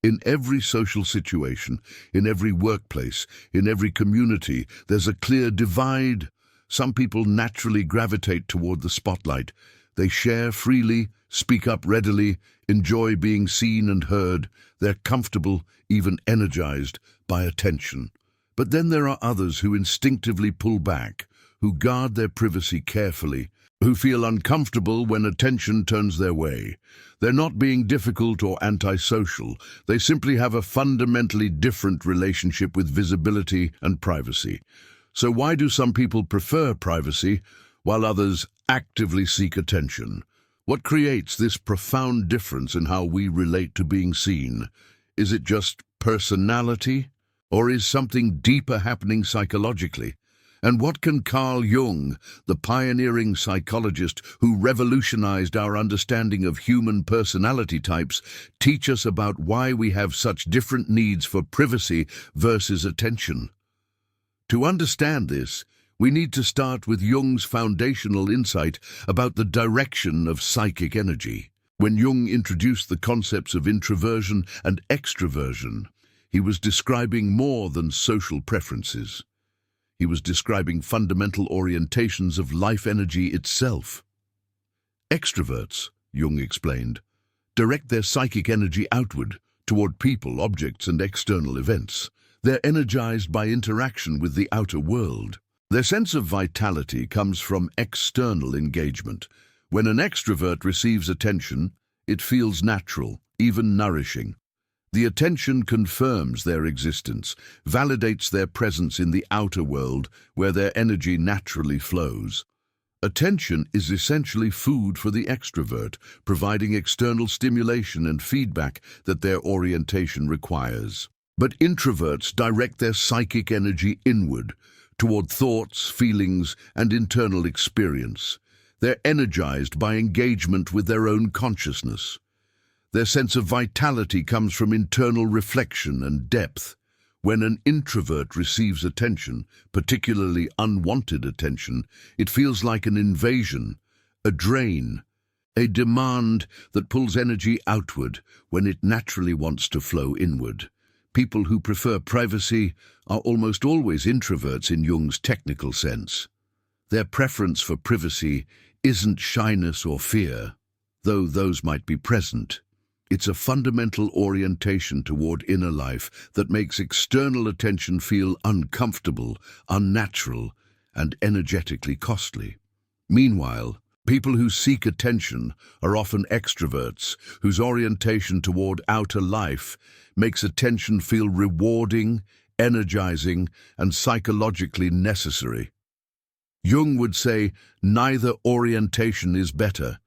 In every social situation, in every workplace, in every community, there's a clear divide. Some people naturally gravitate toward the spotlight. They share freely, speak up readily, enjoy being seen and heard. They're comfortable, even energized, by attention. But then there are others who instinctively pull back, who guard their privacy carefully, who feel uncomfortable when attention turns their way. They're not being difficult or antisocial. They simply have a fundamentally different relationship with visibility and privacy. So why do some people prefer privacy while others actively seek attention? What creates this profound difference in how we relate to being seen? Is it just personality, or is something deeper happening psychologically? And what can Carl Jung, the pioneering psychologist who revolutionized our understanding of human personality types, teach us about why we have such different needs for privacy versus attention? To understand this, we need to start with Jung's foundational insight about the direction of psychic energy. When Jung introduced the concepts of introversion and extraversion, he was describing more than social preferences. He was describing fundamental orientations of life energy itself. Extroverts, Jung explained, direct their psychic energy outward, toward people, objects, and external events. They're energized by interaction with the outer world. Their sense of vitality comes from external engagement. When an extrovert receives attention, it feels natural, even nourishing. The attention confirms their existence, validates their presence in the outer world where their energy naturally flows. Attention is essentially food for the extrovert, providing external stimulation and feedback that their orientation requires. But introverts direct their psychic energy inward, toward thoughts, feelings, and internal experience. They're energized by engagement with their own consciousness. Their sense of vitality comes from internal reflection and depth. When an introvert receives attention, particularly unwanted attention, it feels like an invasion, a drain, a demand that pulls energy outward when it naturally wants to flow inward. People who prefer privacy are almost always introverts in Jung's technical sense. Their preference for privacy isn't shyness or fear, though those might be present. It's a fundamental orientation toward inner life that makes external attention feel uncomfortable, unnatural, and energetically costly. Meanwhile, people who seek attention are often extroverts, whose orientation toward outer life makes attention feel rewarding, energizing, and psychologically necessary. Jung would say, neither orientation is better.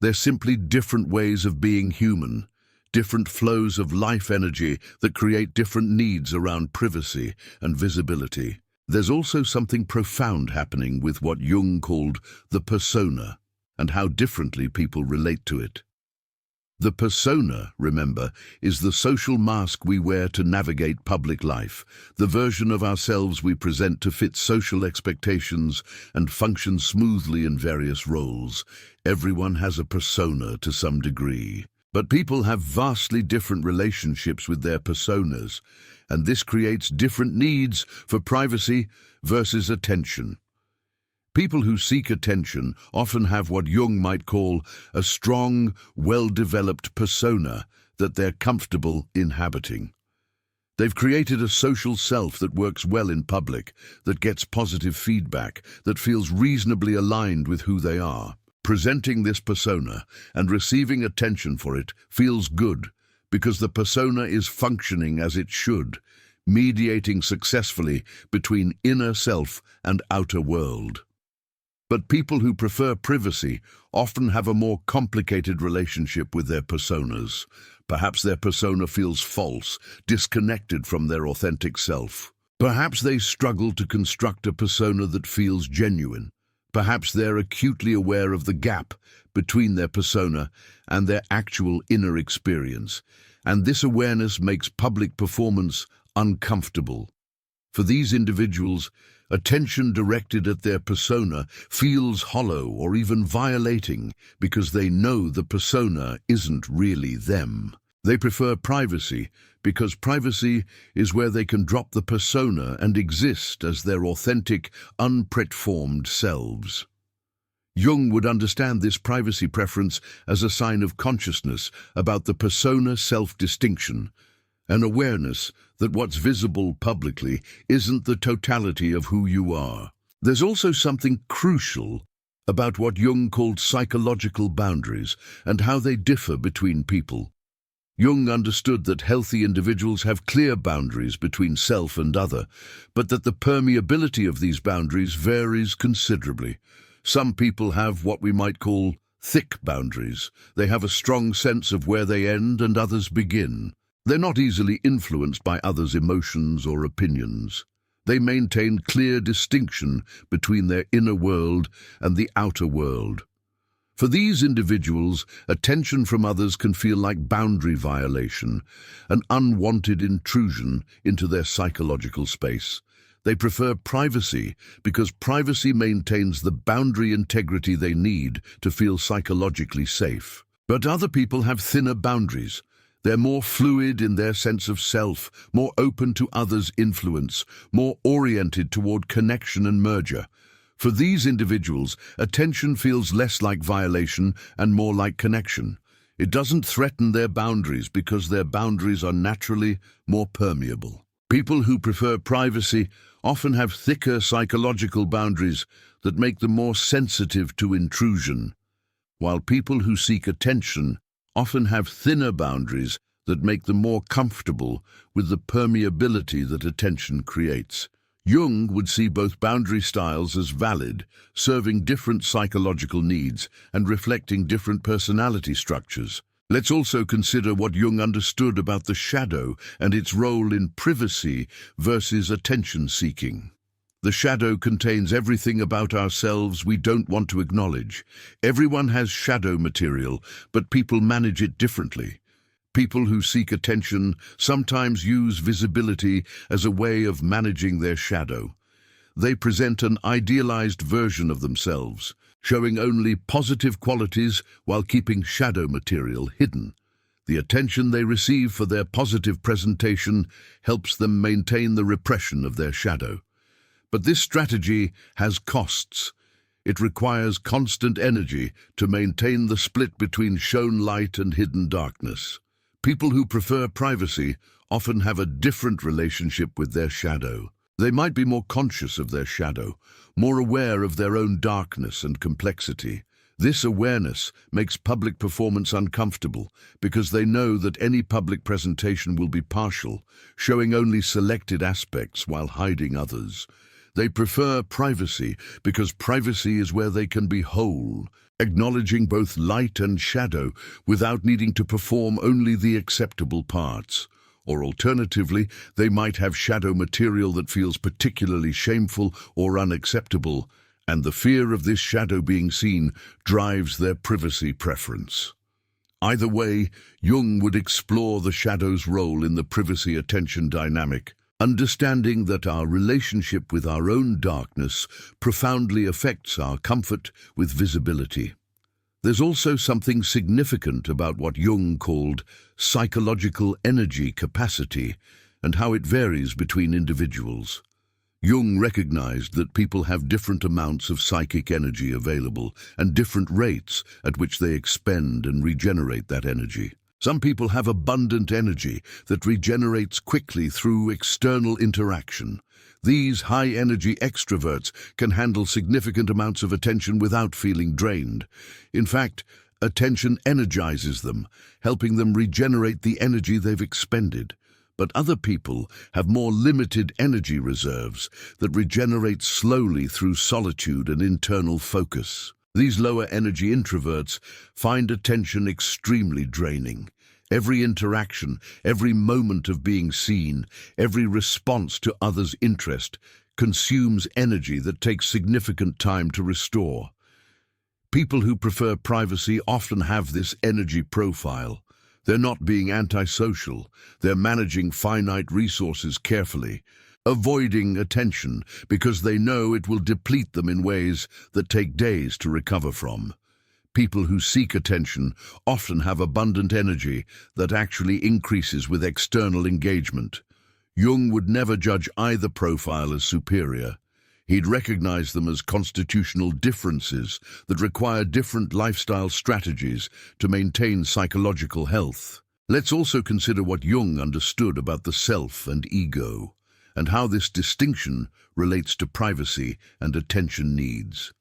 They're simply different ways of being human, different flows of life energy that create different needs around privacy and visibility. There's also something profound happening with what Jung called the persona, and how differently people relate to it. The persona, remember, is the social mask we wear to navigate public life, the version of ourselves we present to fit social expectations and function smoothly in various roles. Everyone has a persona to some degree. But people have vastly different relationships with their personas, and this creates different needs for privacy versus attention. People who seek attention often have what Jung might call a strong, well-developed persona that they're comfortable inhabiting. They've created a social self that works well in public, that gets positive feedback, that feels reasonably aligned with who they are. Presenting this persona and receiving attention for it feels good because the persona is functioning as it should, mediating successfully between inner self and outer world. But people who prefer privacy often have a more complicated relationship with their personas. Perhaps their persona feels false, disconnected from their authentic self. Perhaps they struggle to construct a persona that feels genuine. Perhaps they're acutely aware of the gap between their persona and their actual inner experience, and this awareness makes public performance uncomfortable. For these individuals, attention directed at their persona feels hollow or even violating because they know the persona isn't really them. They prefer privacy because privacy is where they can drop the persona and exist as their authentic, unpretformed selves. Jung would understand this privacy preference as a sign of consciousness about the persona self-distinction, an awareness that what's visible publicly isn't the totality of who you are. There's also something crucial about what Jung called psychological boundaries and how they differ between people. Jung understood that healthy individuals have clear boundaries between self and other, but that the permeability of these boundaries varies considerably. Some people have what we might call thick boundaries. They have a strong sense of where they end and others begin. They're not easily influenced by others' emotions or opinions. They maintain clear distinction between their inner world and the outer world. For these individuals, attention from others can feel like boundary violation, an unwanted intrusion into their psychological space. They prefer privacy because privacy maintains the boundary integrity they need to feel psychologically safe. But other people have thinner boundaries. They're more fluid in their sense of self, more open to others' influence, more oriented toward connection and merger. For these individuals, attention feels less like violation and more like connection. It doesn't threaten their boundaries because their boundaries are naturally more permeable. People who prefer privacy often have thicker psychological boundaries that make them more sensitive to intrusion, while people who seek attention often have thinner boundaries that make them more comfortable with the permeability that attention creates. Jung would see both boundary styles as valid, serving different psychological needs and reflecting different personality structures. Let's also consider what Jung understood about the shadow and its role in privacy versus attention-seeking. The shadow contains everything about ourselves we don't want to acknowledge. Everyone has shadow material, but people manage it differently. People who seek attention sometimes use visibility as a way of managing their shadow. They present an idealized version of themselves, showing only positive qualities while keeping shadow material hidden. The attention they receive for their positive presentation helps them maintain the repression of their shadow. But this strategy has costs. It requires constant energy to maintain the split between shown light and hidden darkness. People who prefer privacy often have a different relationship with their shadow. They might be more conscious of their shadow, more aware of their own darkness and complexity. This awareness makes public performance uncomfortable because they know that any public presentation will be partial, showing only selected aspects while hiding others. They prefer privacy because privacy is where they can be whole, acknowledging both light and shadow without needing to perform only the acceptable parts. Or alternatively, they might have shadow material that feels particularly shameful or unacceptable, and the fear of this shadow being seen drives their privacy preference. Either way, Jung would explore the shadow's role in the privacy-attention dynamic, understanding that our relationship with our own darkness profoundly affects our comfort with visibility. There's also something significant about what Jung called psychological energy capacity and how it varies between individuals. Jung recognized that people have different amounts of psychic energy available and different rates at which they expend and regenerate that energy. Some people have abundant energy that regenerates quickly through external interaction. These high-energy extroverts can handle significant amounts of attention without feeling drained. In fact, attention energizes them, helping them regenerate the energy they've expended. But other people have more limited energy reserves that regenerate slowly through solitude and internal focus. These lower-energy introverts find attention extremely draining. Every interaction, every moment of being seen, every response to others' interest consumes energy that takes significant time to restore. People who prefer privacy often have this energy profile. They're not being antisocial, they're managing finite resources carefully, avoiding attention because they know it will deplete them in ways that take days to recover from. People who seek attention often have abundant energy that actually increases with external engagement. Jung would never judge either profile as superior. He'd recognize them as constitutional differences that require different lifestyle strategies to maintain psychological health. Let's also consider what Jung understood about the self and ego, and how this distinction relates to privacy and attention needs.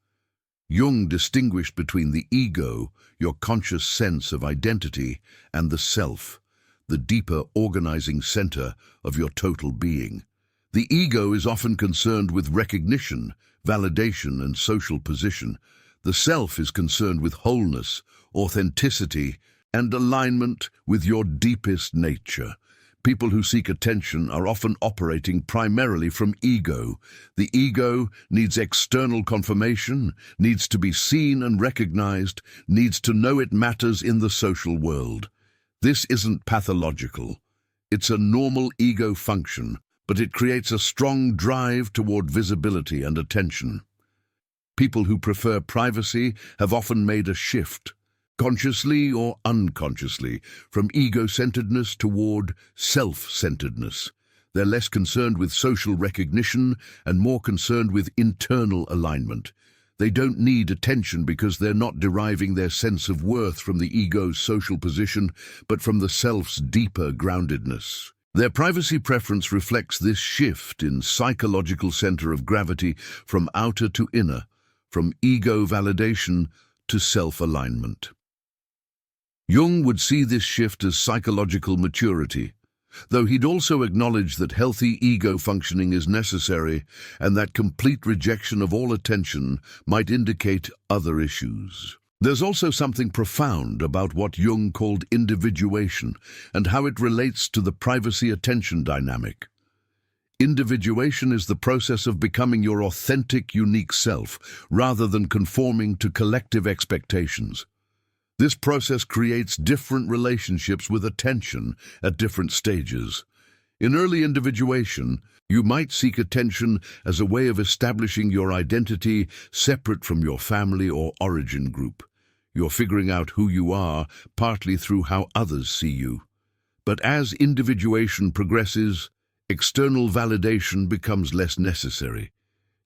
Jung distinguished between the ego, your conscious sense of identity, and the self, the deeper organizing center of your total being. The ego is often concerned with recognition, validation, and social position. The self is concerned with wholeness, authenticity, and alignment with your deepest nature. People who seek attention are often operating primarily from ego. The ego needs external confirmation, needs to be seen and recognized, needs to know it matters in the social world. This isn't pathological. It's a normal ego function, but it creates a strong drive toward visibility and attention. People who prefer privacy have often made a shift, consciously or unconsciously, from ego-centeredness toward self-centeredness. They're less concerned with social recognition and more concerned with internal alignment. They don't need attention because they're not deriving their sense of worth from the ego's social position, but from the self's deeper groundedness. Their privacy preference reflects this shift in psychological center of gravity from outer to inner, from ego validation to self-alignment. Jung would see this shift as psychological maturity, though he'd also acknowledge that healthy ego functioning is necessary and that complete rejection of all attention might indicate other issues. There's also something profound about what Jung called individuation and how it relates to the privacy-attention dynamic. Individuation is the process of becoming your authentic, unique self, rather than conforming to collective expectations. This process creates different relationships with attention at different stages. In early individuation, you might seek attention as a way of establishing your identity separate from your family or origin group. You're figuring out who you are, partly through how others see you. But as individuation progresses, external validation becomes less necessary.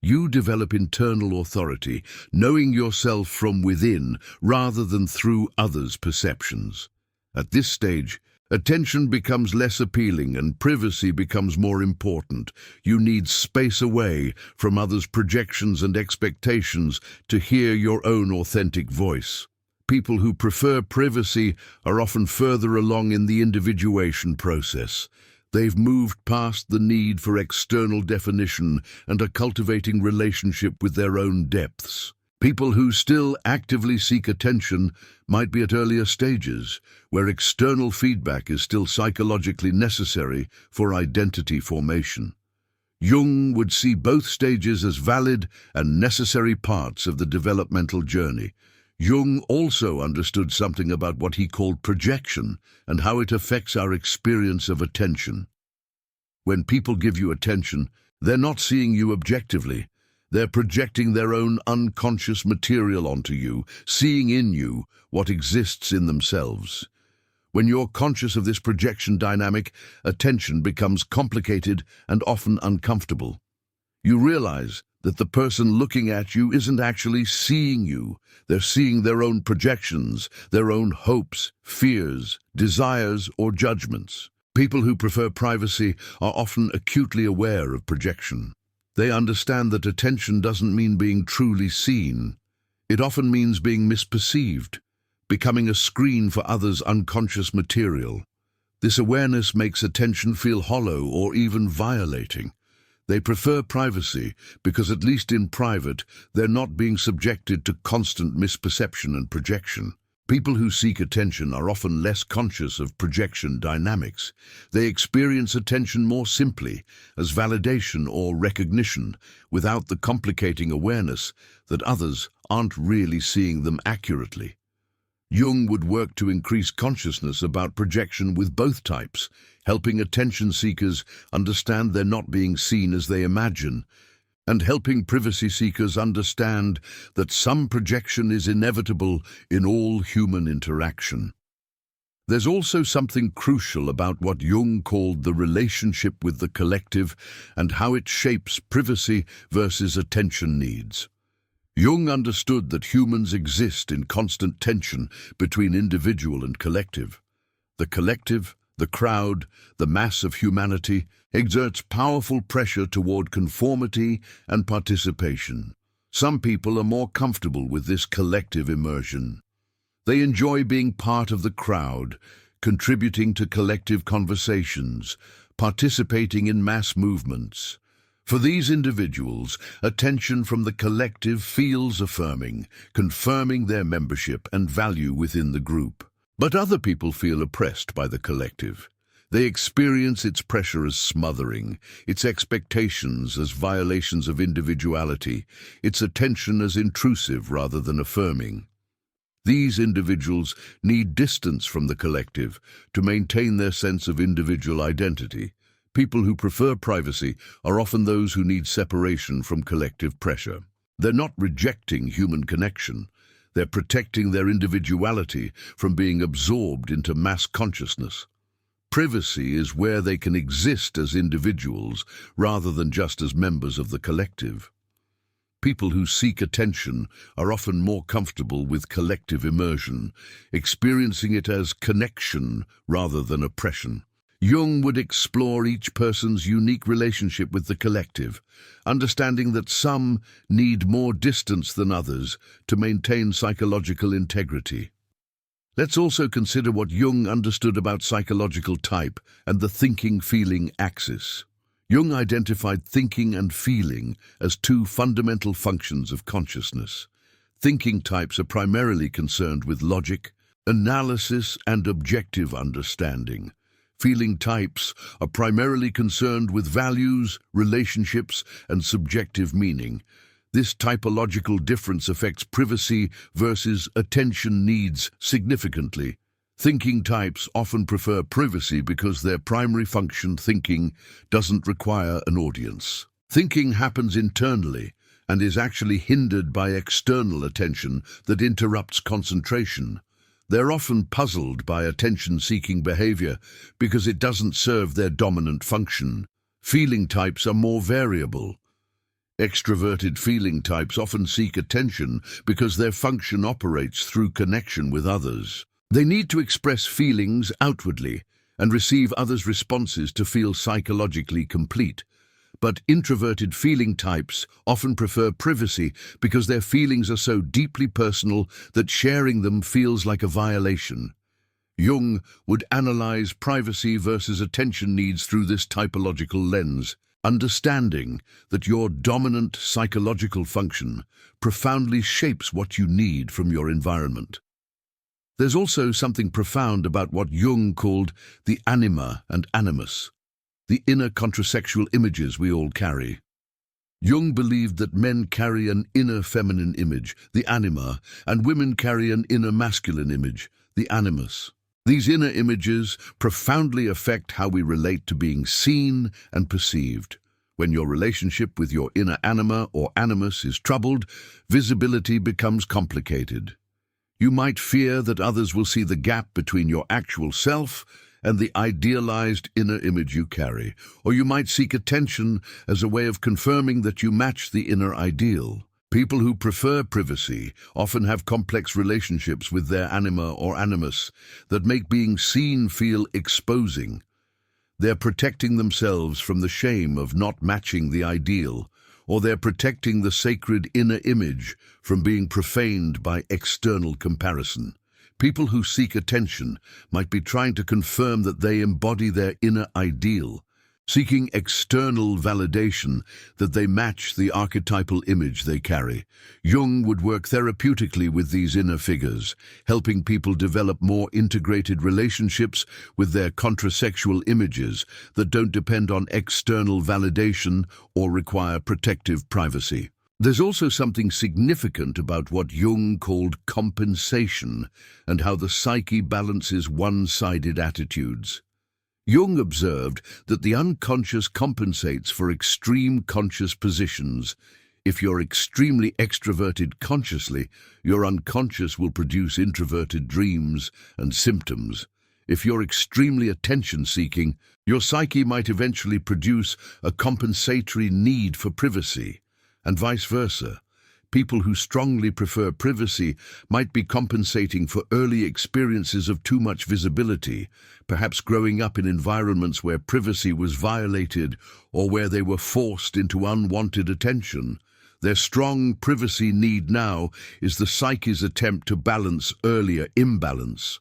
You develop internal authority, knowing yourself from within rather than through others' perceptions. At this stage, attention becomes less appealing and privacy becomes more important. You need space away from others' projections and expectations to hear your own authentic voice. People who prefer privacy are often further along in the individuation process. They've moved past the need for external definition and are cultivating relationship with their own depths. People who still actively seek attention might be at earlier stages, where external feedback is still psychologically necessary for identity formation. Jung would see both stages as valid and necessary parts of the developmental journey. Jung also understood something about what he called projection and how it affects our experience of attention. When people give you attention, they're not seeing you objectively. They're projecting their own unconscious material onto you, seeing in you what exists in themselves. When you're conscious of this projection dynamic, attention becomes complicated and often uncomfortable. You realize that the person looking at you isn't actually seeing you. They're seeing their own projections, their own hopes, fears, desires, or judgments. People who prefer privacy are often acutely aware of projection. They understand that attention doesn't mean being truly seen. It often means being misperceived, becoming a screen for others' unconscious material. This awareness makes attention feel hollow or even violating. They prefer privacy because, at least in private, they're not being subjected to constant misperception and projection. People who seek attention are often less conscious of projection dynamics. They experience attention more simply, as validation or recognition, without the complicating awareness that others aren't really seeing them accurately. Jung would work to increase consciousness about projection with both types, helping attention seekers understand they're not being seen as they imagine. and helping privacy seekers understand that some projection is inevitable in all human interaction. There's also something crucial about what Jung called the relationship with the collective and how it shapes privacy versus attention needs. Jung understood that humans exist in constant tension between individual and collective. The collective, the crowd, the mass of humanity, exerts powerful pressure toward conformity and participation. Some people are more comfortable with this collective immersion. They enjoy being part of the crowd, contributing to collective conversations, participating in mass movements. For these individuals, attention from the collective feels affirming, confirming their membership and value within the group. But other people feel oppressed by the collective. They experience its pressure as smothering, its expectations as violations of individuality, its attention as intrusive rather than affirming. These individuals need distance from the collective to maintain their sense of individual identity. People who prefer privacy are often those who need separation from collective pressure. They're not rejecting human connection. They're protecting their individuality from being absorbed into mass consciousness. Privacy is where they can exist as individuals rather than just as members of the collective. People who seek attention are often more comfortable with collective immersion, experiencing it as connection rather than oppression. Jung would explore each person's unique relationship with the collective, understanding that some need more distance than others to maintain psychological integrity. Let's also consider what Jung understood about psychological type and the thinking-feeling axis. Jung identified thinking and feeling as two fundamental functions of consciousness. Thinking types are primarily concerned with logic, analysis, and objective understanding. Feeling types are primarily concerned with values, relationships, and subjective meaning. This typological difference affects privacy versus attention needs significantly. Thinking types often prefer privacy because their primary function, thinking, doesn't require an audience. Thinking happens internally and is actually hindered by external attention that interrupts concentration. They're often puzzled by attention-seeking behavior because it doesn't serve their dominant function. Feeling types are more variable. Extraverted feeling types often seek attention because their function operates through connection with others. They need to express feelings outwardly and receive others' responses to feel psychologically complete. But introverted feeling types often prefer privacy because their feelings are so deeply personal that sharing them feels like a violation. Jung would analyze privacy versus attention needs through this typological lens, understanding that your dominant psychological function profoundly shapes what you need from your environment. There's also something profound about what Jung called the anima and animus, the inner contrasexual images we all carry. Jung believed that men carry an inner feminine image, the anima, and women carry an inner masculine image, the animus. These inner images profoundly affect how we relate to being seen and perceived. When your relationship with your inner anima or animus is troubled, visibility becomes complicated. You might fear that others will see the gap between your actual self and the idealized inner image you carry, or you might seek attention as a way of confirming that you match the inner ideal. People who prefer privacy often have complex relationships with their anima or animus that make being seen feel exposing. They're protecting themselves from the shame of not matching the ideal, or they're protecting the sacred inner image from being profaned by external comparison. People who seek attention might be trying to confirm that they embody their inner ideal, seeking external validation that they match the archetypal image they carry. Jung would work therapeutically with these inner figures, helping people develop more integrated relationships with their contrasexual images that don't depend on external validation or require protective privacy. There's also something significant about what Jung called compensation and how the psyche balances one-sided attitudes. Jung observed that the unconscious compensates for extreme conscious positions. If you're extremely extroverted consciously, your unconscious will produce introverted dreams and symptoms. If you're extremely attention-seeking, your psyche might eventually produce a compensatory need for privacy, and vice versa. People who strongly prefer privacy might be compensating for early experiences of too much visibility, perhaps growing up in environments where privacy was violated or where they were forced into unwanted attention. Their strong privacy need now is the psyche's attempt to balance earlier imbalance.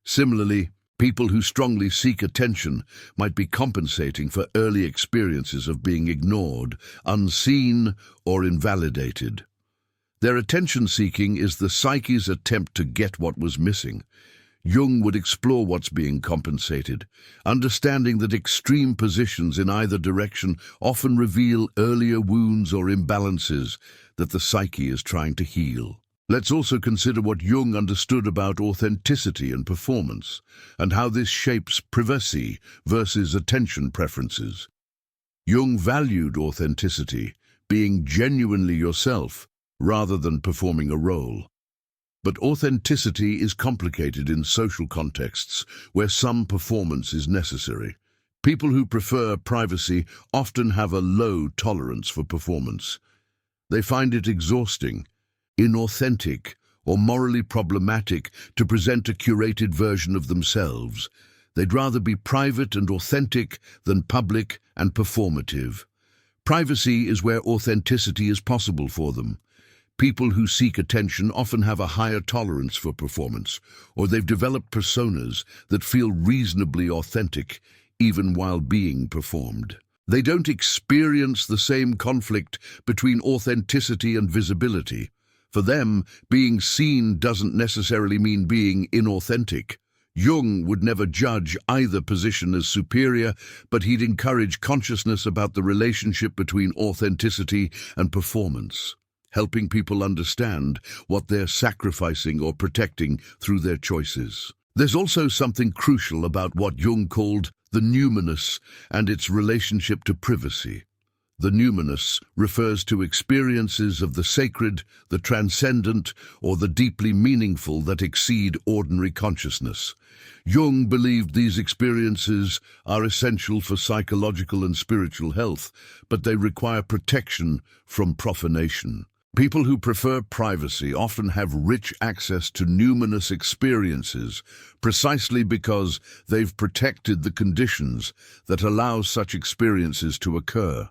Similarly, people who strongly seek attention might be compensating for early experiences of being ignored, unseen, or invalidated. Their attention-seeking is the psyche's attempt to get what was missing. Jung would explore what's being compensated, understanding that extreme positions in either direction often reveal earlier wounds or imbalances that the psyche is trying to heal. Let's also consider what Jung understood about authenticity and performance, and how this shapes privacy versus attention preferences. Jung valued authenticity, being genuinely yourself, rather than performing a role. But authenticity is complicated in social contexts where some performance is necessary. People who prefer privacy often have a low tolerance for performance. They find it exhausting, inauthentic, or morally problematic to present a curated version of themselves. They'd rather be private and authentic than public and performative. Privacy is where authenticity is possible for them. People who seek attention often have a higher tolerance for performance, or they've developed personas that feel reasonably authentic, even while being performed. They don't experience the same conflict between authenticity and visibility. For them, being seen doesn't necessarily mean being inauthentic. Jung would never judge either position as superior, but he'd encourage consciousness about the relationship between authenticity and performance, helping people understand what they're sacrificing or protecting through their choices. There's also something crucial about what Jung called the numinous and its relationship to privacy. The numinous refers to experiences of the sacred, the transcendent, or the deeply meaningful that exceed ordinary consciousness. Jung believed these experiences are essential for psychological and spiritual health, but they require protection from profanation. People who prefer privacy often have rich access to numinous experiences precisely because they've protected the conditions that allow such experiences to occur.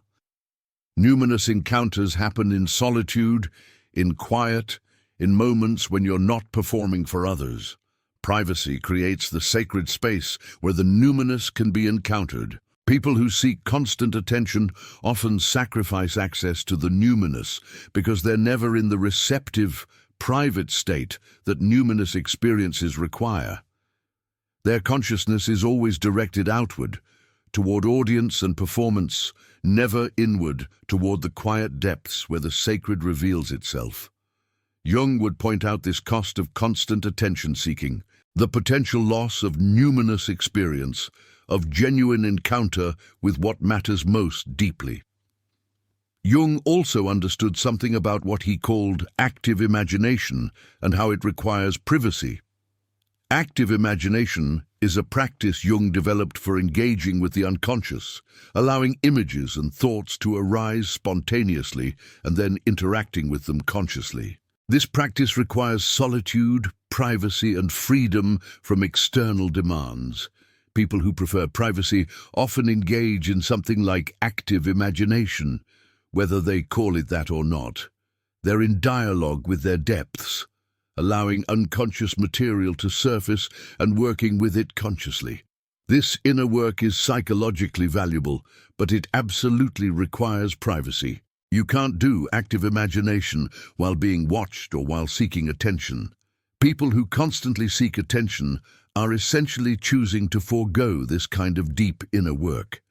Numinous encounters happen in solitude, in quiet, in moments when you're not performing for others. Privacy creates the sacred space where the numinous can be encountered. People who seek constant attention often sacrifice access to the numinous because they're never in the receptive, private state that numinous experiences require. Their consciousness is always directed outward, toward audience and performance, never inward, toward the quiet depths where the sacred reveals itself. Jung would point out this cost of constant attention-seeking, the potential loss of numinous experience, of genuine encounter with what matters most deeply. Jung also understood something about what he called active imagination and how it requires privacy. Active imagination is a practice Jung developed for engaging with the unconscious, allowing images and thoughts to arise spontaneously and then interacting with them consciously. This practice requires solitude, privacy, and freedom from external demands. People who prefer privacy often engage in something like active imagination, whether they call it that or not. They're in dialogue with their depths, allowing unconscious material to surface and working with it consciously. This inner work is psychologically valuable, but it absolutely requires privacy. You can't do active imagination while being watched or while seeking attention. People who constantly seek attention are essentially choosing to forego this kind of deep inner work.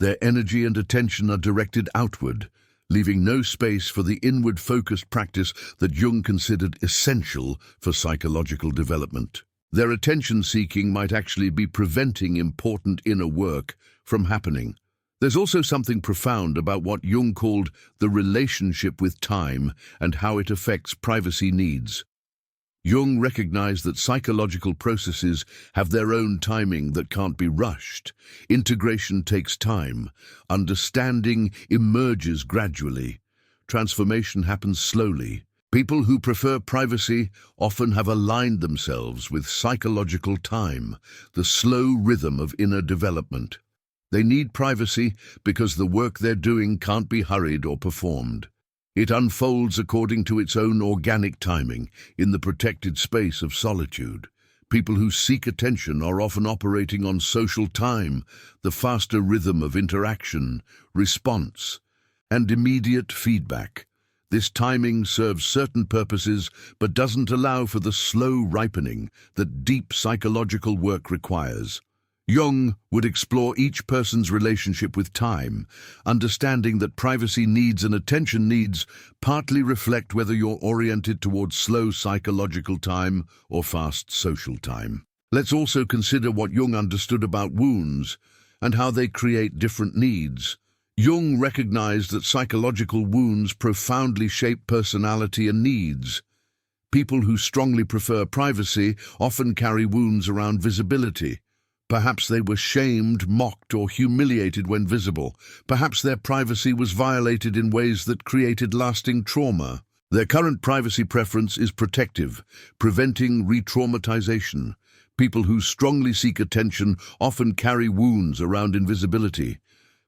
Their energy and attention are directed outward, leaving no space for the inward-focused practice that Jung considered essential for psychological development. Their attention-seeking might actually be preventing important inner work from happening. There's also something profound about what Jung called the relationship with time and how it affects privacy needs. Jung recognized that psychological processes have their own timing that can't be rushed. Integration takes time. Understanding emerges gradually. Transformation happens slowly. People who prefer privacy often have aligned themselves with psychological time, the slow rhythm of inner development. They need privacy because the work they're doing can't be hurried or performed. It unfolds according to its own organic timing, in the protected space of solitude. People who seek attention are often operating on social time, the faster rhythm of interaction, response, and immediate feedback. This timing serves certain purposes, but doesn't allow for the slow ripening that deep psychological work requires. Jung would explore each person's relationship with time, understanding that privacy needs and attention needs partly reflect whether you're oriented towards slow psychological time or fast social time. Let's also consider what Jung understood about wounds and how they create different needs. Jung recognized that psychological wounds profoundly shape personality and needs. People who strongly prefer privacy often carry wounds around visibility. Perhaps they were shamed, mocked, or humiliated when visible. Perhaps their privacy was violated in ways that created lasting trauma. Their current privacy preference is protective, preventing re-traumatization. People who strongly seek attention often carry wounds around invisibility.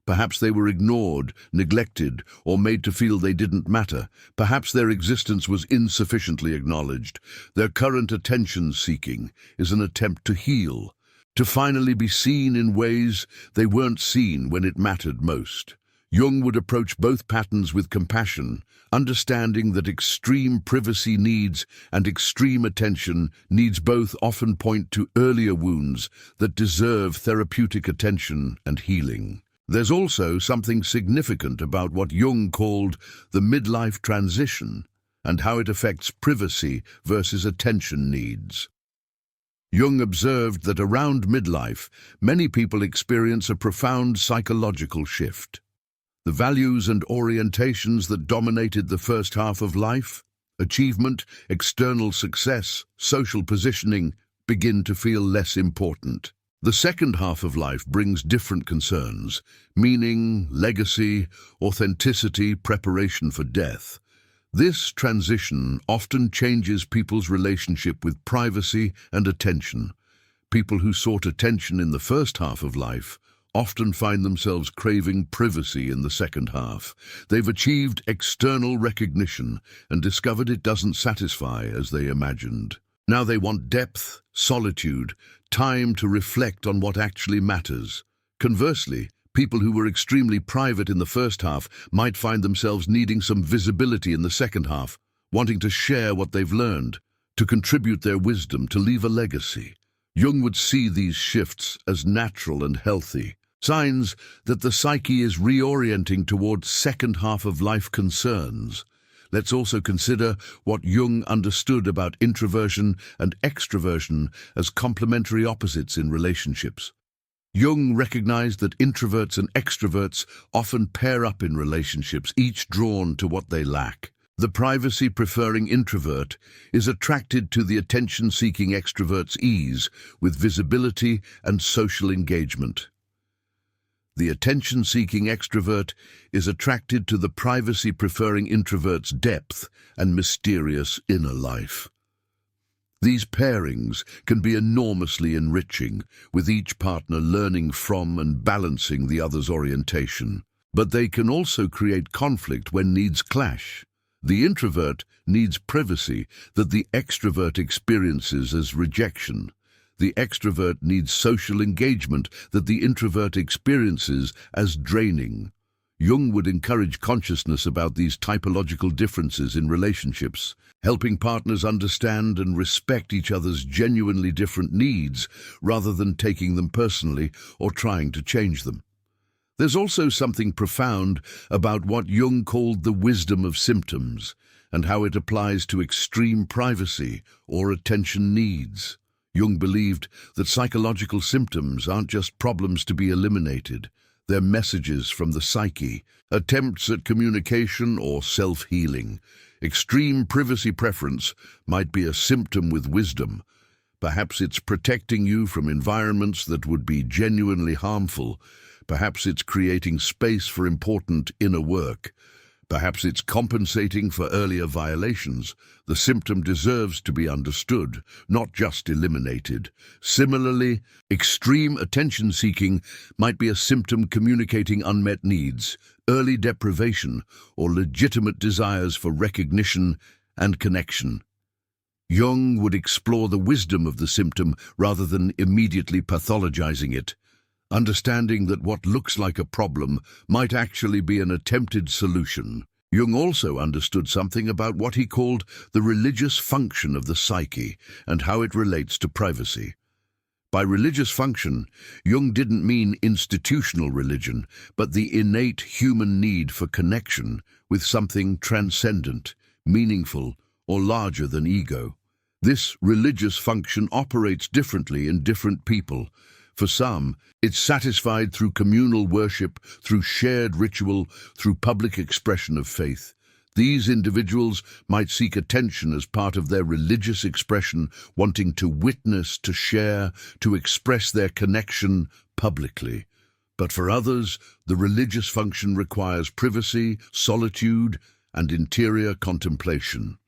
Perhaps they were ignored, neglected, or made to feel they didn't matter. Perhaps their existence was insufficiently acknowledged. Their current attention-seeking is an attempt to heal, to finally be seen in ways they weren't seen when it mattered most. Jung would approach both patterns with compassion, understanding that extreme privacy needs and extreme attention needs both often point to earlier wounds that deserve therapeutic attention and healing. There's also something significant about what Jung called the midlife transition and how it affects privacy versus attention needs. Jung observed that around midlife, many people experience a profound psychological shift. The values and orientations that dominated the first half of life, achievement, external success, social positioning, begin to feel less important. The second half of life brings different concerns: meaning, legacy, authenticity, preparation for death. This transition often changes people's relationship with privacy and attention. People who sought attention in the first half of life often find themselves craving privacy in the second half. They've achieved external recognition and discovered it doesn't satisfy as they imagined. Now they want depth, solitude, time to reflect on what actually matters. Conversely, people who were extremely private in the first half might find themselves needing some visibility in the second half, wanting to share what they've learned, to contribute their wisdom, to leave a legacy. Jung would see these shifts as natural and healthy, signs that the psyche is reorienting towards second half of life concerns. Let's also consider what Jung understood about introversion and extraversion as complementary opposites in relationships. Jung recognized that introverts and extroverts often pair up in relationships, each drawn to what they lack. The privacy-preferring introvert is attracted to the attention-seeking extrovert's ease with visibility and social engagement. The attention-seeking extrovert is attracted to the privacy-preferring introvert's depth and mysterious inner life. These pairings can be enormously enriching, with each partner learning from and balancing the other's orientation. But they can also create conflict when needs clash. The introvert needs privacy that the extrovert experiences as rejection. The extrovert needs social engagement that the introvert experiences as draining. Jung would encourage consciousness about these typological differences in relationships, helping partners understand and respect each other's genuinely different needs rather than taking them personally or trying to change them. There's also something profound about what Jung called the wisdom of symptoms and how it applies to extreme privacy or attention needs. Jung believed that psychological symptoms aren't just problems to be eliminated. They're messages from the psyche, attempts at communication or self-healing. Extreme privacy preference might be a symptom with wisdom. Perhaps it's protecting you from environments that would be genuinely harmful. Perhaps it's creating space for important inner work. Perhaps it's compensating for earlier violations. The symptom deserves to be understood, not just eliminated. Similarly, extreme attention-seeking might be a symptom communicating unmet needs, early deprivation, or legitimate desires for recognition and connection. Jung would explore the wisdom of the symptom rather than immediately pathologizing it, understanding that what looks like a problem might actually be an attempted solution. Jung also understood something about what he called the religious function of the psyche and how it relates to privacy. By religious function, Jung didn't mean institutional religion, but the innate human need for connection with something transcendent, meaningful, or larger than ego. This religious function operates differently in different people. For some, it's satisfied through communal worship, through shared ritual, through public expression of faith. These individuals might seek attention as part of their religious expression, wanting to witness, to share, to express their connection publicly. But for others, the religious function requires privacy, solitude, and interior contemplation.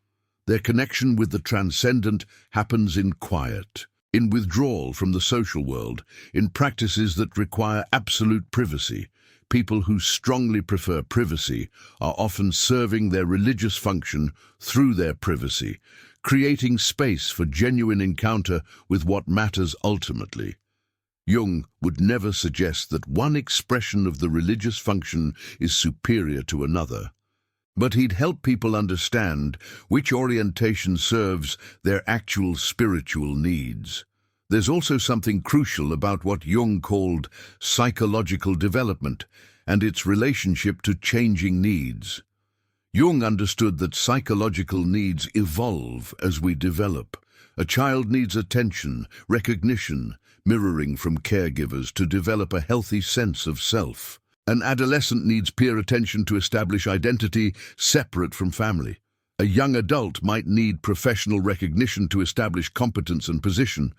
Their connection with the transcendent happens in quiet, in withdrawal from the social world, in practices that require absolute privacy. People who strongly prefer privacy are often serving their religious function through their privacy, creating space for genuine encounter with what matters ultimately. Jung would never suggest that one expression of the religious function is superior to another, but he'd help people understand which orientation serves their actual spiritual needs. There's also something crucial about what Jung called psychological development and its relationship to changing needs. Jung understood that psychological needs evolve as we develop. A child needs attention, recognition, mirroring from caregivers to develop a healthy sense of self. An adolescent needs peer attention to establish identity separate from family. A young adult might need professional recognition to establish competence and position.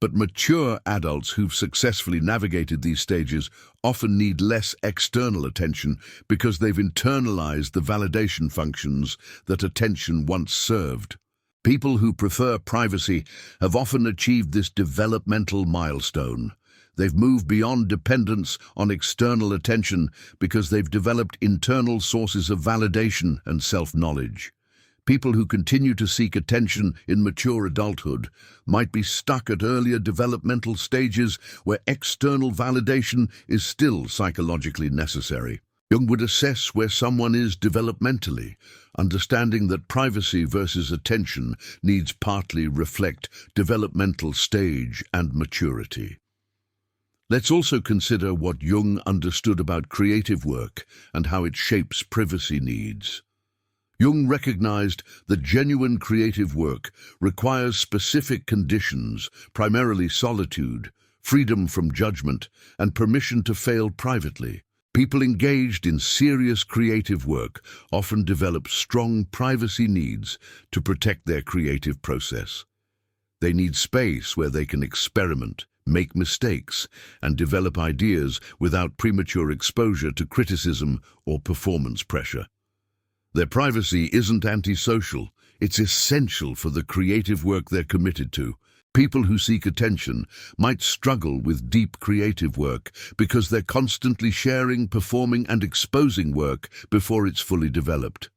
But mature adults who've successfully navigated these stages often need less external attention because they've internalized the validation functions that attention once served. People who prefer privacy have often achieved this developmental milestone. They've moved beyond dependence on external attention because they've developed internal sources of validation and self-knowledge. People who continue to seek attention in mature adulthood might be stuck at earlier developmental stages where external validation is still psychologically necessary. Jung would assess where someone is developmentally, understanding that privacy versus attention needs partly reflect developmental stage and maturity. Let's also consider what Jung understood about creative work and how it shapes privacy needs. Jung recognized that genuine creative work requires specific conditions, primarily solitude, freedom from judgment, and permission to fail privately. People engaged in serious creative work often develop strong privacy needs to protect their creative process. They need space where they can experiment, make mistakes, and develop ideas without premature exposure to criticism or performance pressure. Their privacy isn't antisocial, it's essential for the creative work they're committed to. People who seek attention might struggle with deep creative work because they're constantly sharing, performing, and exposing work before it's fully developed.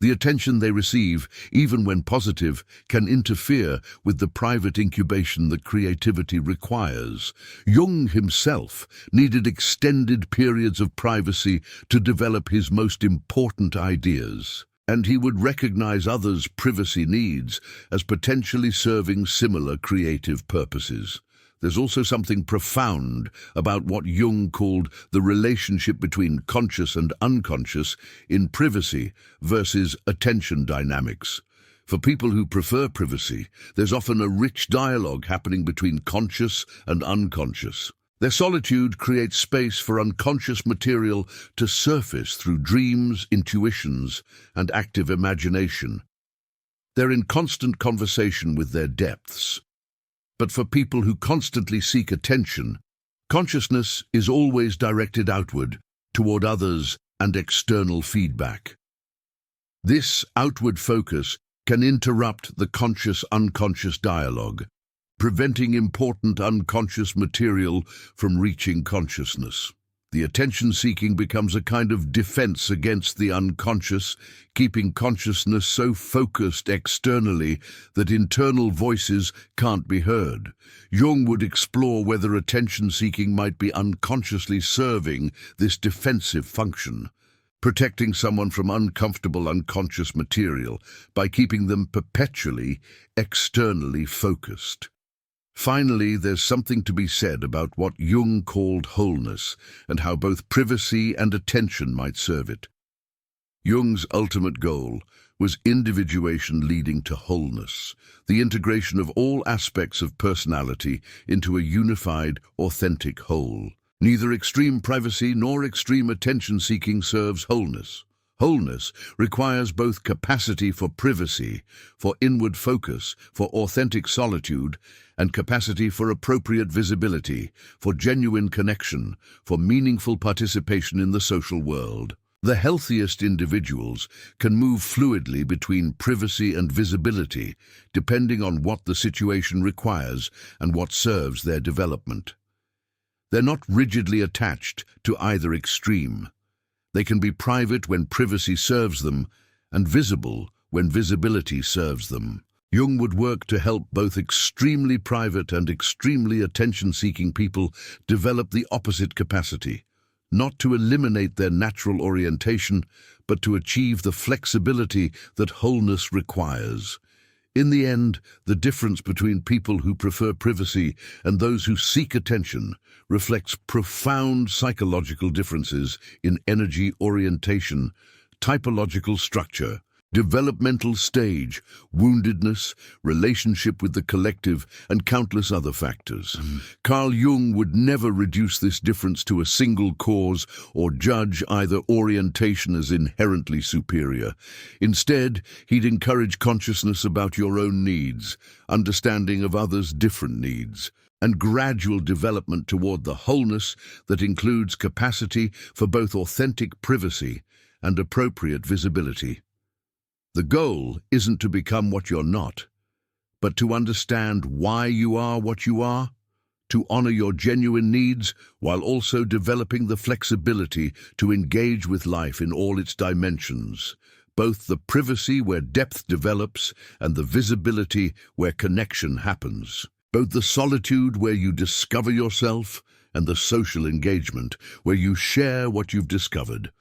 The attention they receive, even when positive, can interfere with the private incubation that creativity requires. Jung himself needed extended periods of privacy to develop his most important ideas, and he would recognize others' privacy needs as potentially serving similar creative purposes. There's also something profound about what Jung called the relationship between conscious and unconscious in privacy versus attention dynamics. For people who prefer privacy, there's often a rich dialogue happening between conscious and unconscious. Their solitude creates space for unconscious material to surface through dreams, intuitions, and active imagination. They're in constant conversation with their depths. But for people who constantly seek attention, consciousness is always directed outward, toward others and external feedback. This outward focus can interrupt the conscious-unconscious dialogue, preventing important unconscious material from reaching consciousness. The attention-seeking becomes a kind of defense against the unconscious, keeping consciousness so focused externally that internal voices can't be heard. Jung would explore whether attention-seeking might be unconsciously serving this defensive function, protecting someone from uncomfortable unconscious material by keeping them perpetually externally focused. Finally, there's something to be said about what Jung called wholeness and how both privacy and attention might serve it. Jung's ultimate goal was individuation leading to wholeness, the integration of all aspects of personality into a unified, authentic whole. Neither extreme privacy nor extreme attention-seeking serves wholeness. Wholeness requires both capacity for privacy, for inward focus, for authentic solitude, and capacity for appropriate visibility, for genuine connection, for meaningful participation in the social world. The healthiest individuals can move fluidly between privacy and visibility, depending on what the situation requires and what serves their development. They're not rigidly attached to either extreme. They can be private when privacy serves them, and visible when visibility serves them. Jung would work to help both extremely private and extremely attention-seeking people develop the opposite capacity, not to eliminate their natural orientation, but to achieve the flexibility that wholeness requires. In the end, the difference between people who prefer privacy and those who seek attention reflects profound psychological differences in energy orientation, typological structure, developmental stage, woundedness, relationship with the collective, and countless other factors. Carl Jung would never reduce this difference to a single cause or judge either orientation as inherently superior. Instead, he'd encourage consciousness about your own needs, understanding of others' different needs, and gradual development toward the wholeness that includes capacity for both authentic privacy and appropriate visibility. The goal isn't to become what you're not, but to understand why you are what you are, to honor your genuine needs while also developing the flexibility to engage with life in all its dimensions, both the privacy where depth develops and the visibility where connection happens, both the solitude where you discover yourself and the social engagement where you share what you've discovered.